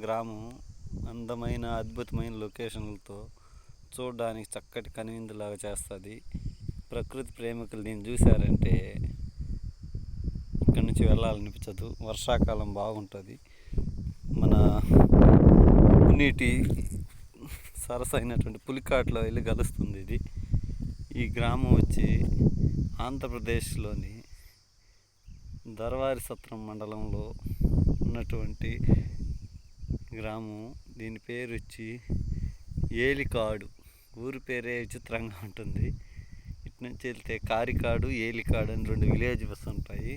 గ్రామం అందమైన అద్భుతమైన లొకేషన్లతో చూడడానికి చక్కటి కనువిందులాగా చేస్తుంది. ప్రకృతి ప్రేమికులు దీన్ని చూశారంటే ఇక్కడి నుంచి వెళ్ళాలనిపించదు. వర్షాకాలం బాగుంటుంది. మన నీటి సరస్సు అయినటువంటి పులికాట్లో వెళ్ళి కలుస్తుంది ఇది. ఈ గ్రామం వచ్చి ఆంధ్రప్రదేశ్లోని దర్వారి సత్రం మండలంలో ఉన్నటువంటి గ్రామం. దీని పేరు వచ్చి ఏలికాడు. ఊరి పేరే విచిత్రంగా ఉంటుంది. ఇటు నుంచి వెళ్తే కారికాడు, ఏలికాడు అని 2 విలేజెస్ ఉంటాయి.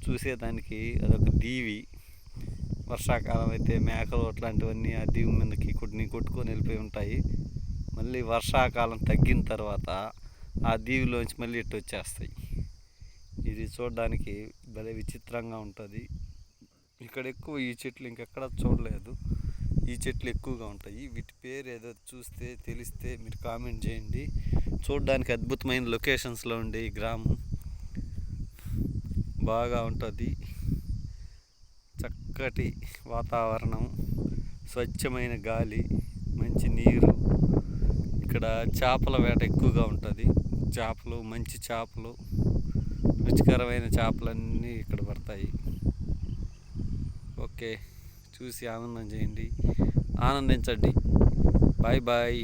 చూసేదానికి అదొక దీవి. వర్షాకాలం అయితే మేకలు అట్లాంటివన్నీ ఆ దీవి మీదకి కొట్టుకొని వెళ్ళిపోయి ఉంటాయి. మళ్ళీ వర్షాకాలం తగ్గిన తర్వాత ఆ దీవిలోంచి మళ్ళీ ఇటు వచ్చేస్తాయి. ఇది చూడడానికి భలే విచిత్రంగా ఉంటుంది. ఇక్కడ ఎక్కువ ఈ చెట్లు ఇంకెక్కడ చూడలేదు. ఈ చెట్లు ఎక్కువగా ఉంటాయి. వీటి పేరు ఏదో చూస్తే తెలిస్తే మీరు కామెంట్ చేయండి. చూడడానికి అద్భుతమైన లొకేషన్స్లో ఉండే ఈ గ్రామం బాగా ఉంటుంది. చక్కటి వాతావరణం, స్వచ్ఛమైన గాలి, మంచి నీరు. ఇక్కడ చేపల వేట ఎక్కువగా ఉంటుంది. చేపలు, మంచి చేపలు, రుచికరమైన చేపలన్నీ ఇక్కడ పడతాయి. ఓకే, చూసి ఆనందం చేయండి, ఆనందించండి. Bye bye.